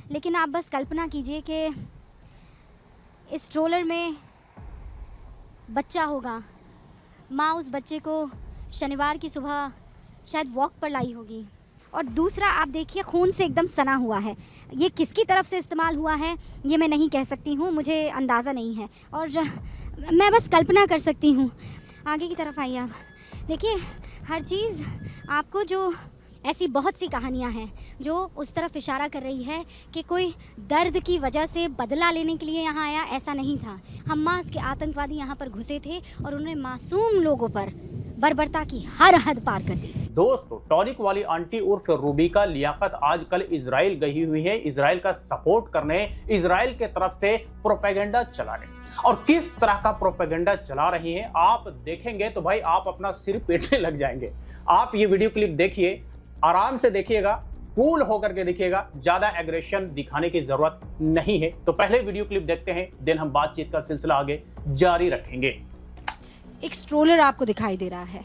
लेकिन आप बस कल्पना कीजिए कि इस ट्रोलर में बच्चा होगा, माँ उस बच्चे को शनिवार की सुबह शायद वॉक पर लाई होगी। और दूसरा आप देखिए खून से एकदम सना हुआ है। ये किसकी तरफ से इस्तेमाल हुआ है ये मैं नहीं कह सकती हूँ, मुझे अंदाज़ा नहीं है और मैं बस कल्पना कर सकती हूँ। आगे की तरफ आइए आप देखिए, हर चीज़ आपको जो ऐसी बहुत सी कहानियाँ हैं जो उस तरफ इशारा कर रही है कि कोई दर्द की वजह से बदला लेने के लिए यहाँ आया, ऐसा नहीं था। हमास के आतंकवादी यहाँ पर घुसे थे और उन्होंने मासूम लोगों पर बर्बरता की हर हद पार कर दी। दोस्तों, टॉनिक वाली आंटी उर्फ रूबिका लियाकत आजकल इजराइल गई हुई है, इजराइल का सपोर्ट करने, इजराइल के तरफ से प्रोपेगेंडा चलाने। और किस तरह का प्रोपेगेंडा चला रही है आप देखेंगे तो भाई आप अपना सिर पीटने लग जाएंगे। आप ये वीडियो क्लिप देखिए, आराम से देखिएगा, कूल होकर के देखिएगा, ज्यादा एग्रेशन दिखाने की जरूरत नहीं है। तो पहले वीडियो क्लिप देखते हैं, देन हम बातचीत का सिलसिला आगे जारी रखेंगे। एक स्ट्रोलर आपको दिखाई दे रहा है।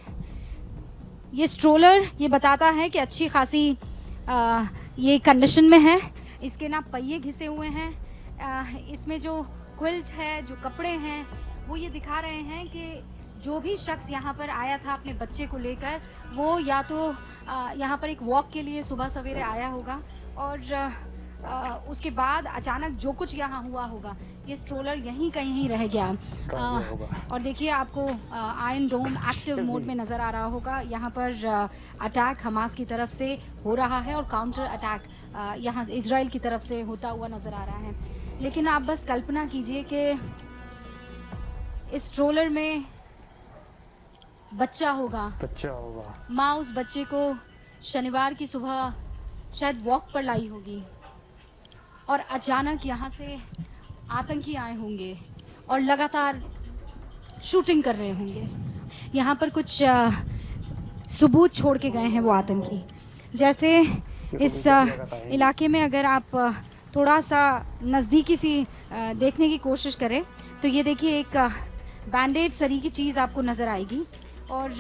ये स्ट्रोलर ये बताता है कि अच्छी खासी ये कंडीशन में है। इसके ना पहिए घिसे हुए हैं। इसमें जो क्विल्ट है, जो कपड़े हैं, वो ये दिखा रहे हैं कि जो भी शख्स यहाँ पर आया था अपने बच्चे को लेकर, वो या तो यहाँ पर एक वॉक के लिए सुबह सवेरे आया होगा और उसके बाद अचानक जो कुछ यहाँ हुआ होगा, ये स्ट्रोलर यहीं कहीं रह गया। और देखिए आपको आयरन डोम एक्टिव मोड में नज़र आ रहा होगा। यहाँ पर अटैक हमास की तरफ से हो रहा है और काउंटर अटैक यहाँ इजराइल की तरफ से होता हुआ नज़र आ रहा है। लेकिन आप बस कल्पना कीजिए कि इस ट्रोलर में बच्चा होगा, माँ उस बच्चे को शनिवार की सुबह शायद वॉक पर लाई होगी और अचानक यहाँ से आतंकी आए होंगे और लगातार शूटिंग कर रहे होंगे। यहाँ पर कुछ सबूत छोड़ के गए हैं वो आतंकी। जैसे इस इलाके में अगर आप थोड़ा सा नज़दीकी सी देखने की कोशिश करें तो ये देखिए एक बैंडेड सरी की चीज़ आपको नज़र आएगी और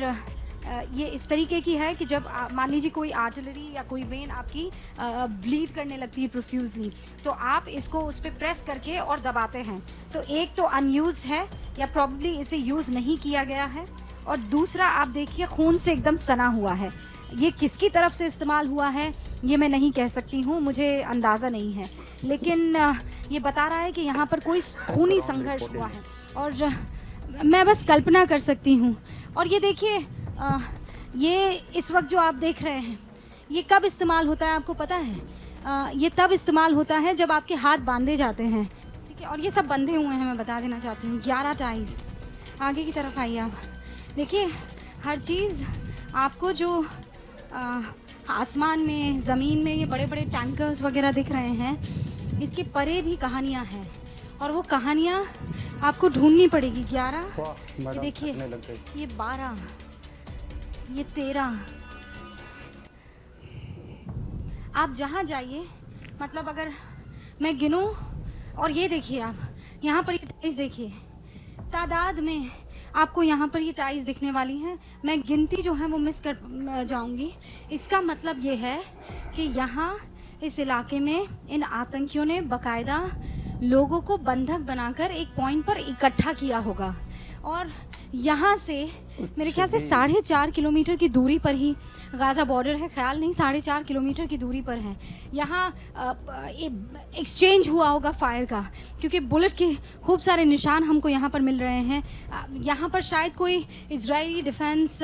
ये इस तरीके की है कि जब मान लीजिए कोई आर्टिलरी या कोई वेन आपकी ब्लीड करने लगती है प्रोफ्यूजली, तो आप इसको उस पर प्रेस करके और दबाते हैं। तो एक तो अनयूज्ड है या प्रॉब्ली इसे यूज़ नहीं किया गया है, और दूसरा आप देखिए खून से एकदम सना हुआ है। ये किसकी तरफ से इस्तेमाल हुआ है ये मैं नहीं कह सकती हूँ, मुझे अंदाज़ा नहीं है, लेकिन ये बता रहा है कि यहाँ पर कोई खूनी संघर्ष हुआ है और मैं बस कल्पना कर सकती हूँ। और ये देखिए ये इस वक्त जो आप देख रहे हैं ये कब इस्तेमाल होता है आपको पता है? ये तब इस्तेमाल होता है जब आपके हाथ बांधे जाते हैं, ठीक है? और ये सब बंधे हुए हैं, मैं बता देना चाहती हूँ, 11 टाइज। आगे की तरफ आइए आप देखिए, हर चीज़ आपको जो आसमान में, ज़मीन में ये बड़े बड़े टैंकर्स वगैरह दिख रहे हैं, इसके परे भी कहानियाँ हैं और वो कहानियाँ आपको ढूंढनी पड़ेगी। 11, ये देखिए, ये 12, ये 13। आप जहाँ जाइए, मतलब अगर मैं गिनूँ, और ये देखिए आप यहाँ पर ये टाइल्स देखिए, तादाद में आपको यहाँ पर ये टाइल्स दिखने वाली हैं। मैं गिनती जो है वो मिस कर जाऊँगी। इसका मतलब ये है कि यहाँ इस इलाके में इन आतंकियों ने बाकायदा लोगों को बंधक बनाकर एक पॉइंट पर इकट्ठा किया होगा और यहाँ से मेरे ख्याल से 4.5 किलोमीटर की दूरी पर ही गाज़ा बॉर्डर है। ख्याल नहीं, 4.5 किलोमीटर की दूरी पर है। यहाँ एक्सचेंज हुआ होगा फायर का, क्योंकि बुलेट के खूब सारे निशान हमको यहाँ पर मिल रहे हैं। यहाँ पर शायद कोई इजरायली डिफेंस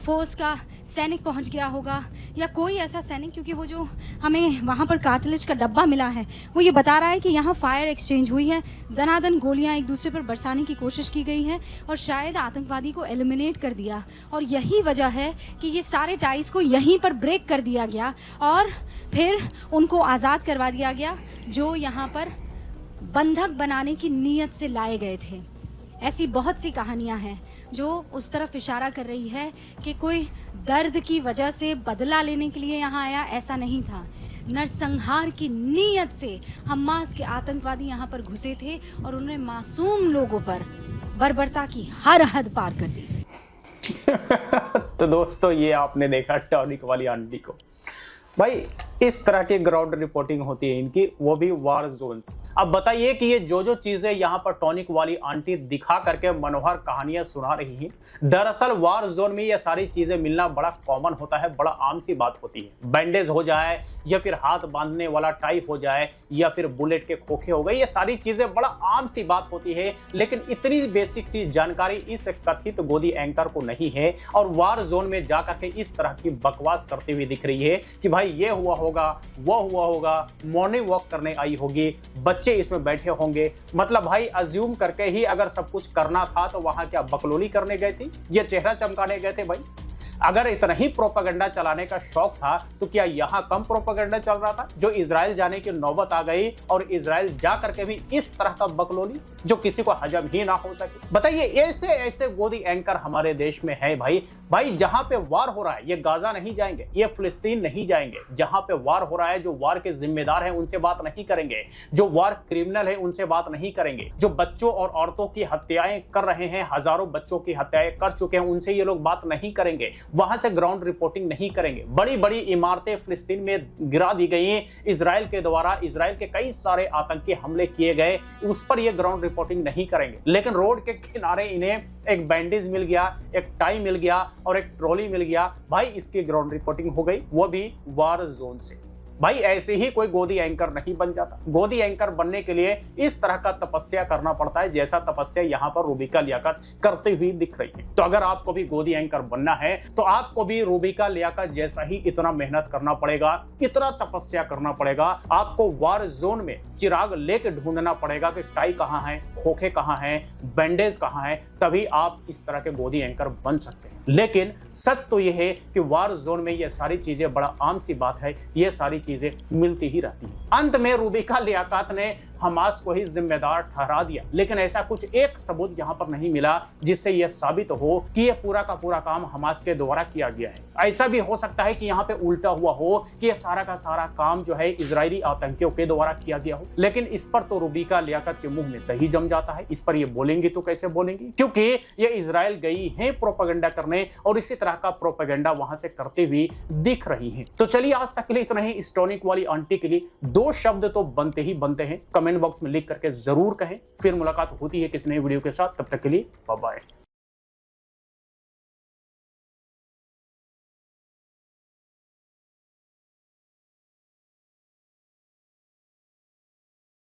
फोर्स का सैनिक पहुँच गया होगा या कोई ऐसा सैनिक, क्योंकि वो जो हमें वहाँ पर कार्टिलेज का डब्बा मिला है वो ये बता रहा है कि यहाँ फायर एक्सचेंज हुई है, दनादन गोलियाँ एक दूसरे पर बरसाने की कोशिश की गई है और शायद आतंकवादी को एलिमिनेट कर दिया। और यही वजह है कि ये सारे टाइज को यहीं पर ब्रेक कर दिया गया और फिर उनको आज़ाद करवा दिया गया जो यहाँ पर बंधक बनाने की नीयत से लाए गए थे। ऐसी बहुत सी कहानियाँ हैं जो उस तरफ इशारा कर रही है कि कोई दर्द की वजह से बदला लेने के लिए यहाँ आया, ऐसा नहीं था। नरसंहार की नीयत से हमास के आतंकवादी यहाँ पर घुसे थे और उन्होंने मासूम लोगों पर बर्बरता की हर हद पार कर दी। तो दोस्तों, ये आपने देखा टॉनिक वाली आंटी को। भाई इस तरह की ग्राउंड रिपोर्टिंग होती है इनकी, वो भी वार जोन से। अब बताइए कि ये जो चीजें यहाँ पर टॉनिक वाली आंटी दिखा करके मनोहर कहानियां सुना रही हैं, दरअसल वार जोन में ये सारी चीजें मिलना बड़ा कॉमन होता है, बड़ा आम सी बात होती है। बैंडेज हो जाए या फिर हाथ बांधने वाला टाई हो जाए या फिर बुलेट के खोखे हो गए, ये सारी चीजें बड़ा आम सी बात होती है। लेकिन इतनी बेसिक सी जानकारी इस कथित गोदी एंकर को नहीं है और वार जोन में जाकर के इस तरह की बकवास करती हुई दिख रही है कि भाई ये हुआ होगा, वो हुआ होगा, मॉर्निंग वॉक करने आई होगी, बच्चे इसमें बैठे होंगे। मतलब भाई अज्यूम करके ही अगर सब कुछ करना था तो वहां क्या बकलोली करने गए थे, ये चेहरा चमकाने गए थे? भाई अगर इतना ही प्रोपेगेंडा चलाने का शौक था तो क्या यहां कम प्रोपेगेंडा चल रहा था? जो इजराइल जाने की नौबत आ गई और इजराइल जा करके भी इस तरह का बकलोली जो किसी को हजम ही ना हो सके। बताइए ऐसे ऐसे गोदी एंकर हमारे देश में है भाई जहां पे वार हो रहा है ये गाजा नहीं जाएंगे, ये फिलिस्तीन नहीं जाएंगे। जहां पे वार हो रहा है जो वार के जिम्मेदार हैं उनसे बात नहीं करेंगे, जो वार क्रिमिनल है उनसे बात नहीं करेंगे, जो बच्चों और औरतों की हत्याएं कर रहे हैं, हजारों बच्चों की हत्याएं कर चुके हैं, उनसे ये लोग बात नहीं करेंगे, वहां से ग्राउंड रिपोर्टिंग नहीं करेंगे। बड़ी बड़ी इमारतें फिलिस्तीन में गिरा दी गई इजराइल के द्वारा, इजराइल के कई सारे आतंकी हमले किए गए, उस पर ये ग्राउंड रिपोर्टिंग नहीं करेंगे। लेकिन रोड के किनारे इन्हें एक बैंडेज मिल गया, एक टाई मिल गया और एक ट्रॉली मिल गया, भाई इसकी ग्राउंड रिपोर्टिंग हो गई, वो भी वार जोन से। भाई ऐसे ही कोई गोदी एंकर नहीं बन जाता। गोदी एंकर बनने के लिए इस तरह का तपस्या करना पड़ता है, जैसा तपस्या यहाँ पर रूबिका लियाकत करती हुई दिख रही है। तो अगर आपको भी गोदी एंकर बनना है तो आपको भी रूबिका लियाकत जैसा ही इतना मेहनत करना पड़ेगा, इतना तपस्या करना पड़ेगा। आपको वार जोन में चिराग लेके ढूंढना पड़ेगा कि टाई कहाँ है, खोखे कहाँ है, बैंडेज कहाँ है, तभी आप इस तरह के गोदी एंकर बन सकते हैं। लेकिन सच तो यह है कि वार जोन में ये सारी चीजें बड़ा आम सी बात है, ये सारी चीजें मिलती ही रहती हैं। अंत में रूबिका लियाकत ने हमास को ही जिम्मेदार ठहरा दिया, लेकिन ऐसा कुछ एक सबूत यहाँ पर नहीं मिला जिससे यह साबित हो कि यह पूरा का पूरा काम हमास के द्वारा किया गया है। ऐसा भी हो सकता है कि यहाँ पे उल्टा हुआ हो कि यह सारा का सारा काम जो है इजरायली आतंकियों के द्वारा किया गया हो, लेकिन इस पर तो रूबिका लियाकत के मुंह में दही जम जाता है। इस पर ये बोलेंगी तो कैसे बोलेंगी, क्योंकि ये इजराइल गई है प्रोपेगेंडा करने और इसी तरह का प्रोपेगेंडा वहां से करते हुए दिख रही है। तो चलिए आज तक के लिए इतना ही। इस टॉनिक वाली आंटी के लिए दो शब्द तो बनते ही बनते हैं, कमेंट बॉक्स में लिख करके जरूर कहें। फिर मुलाकात होती है किसी नई वीडियो के साथ, तब तक के लिए बाय बाय।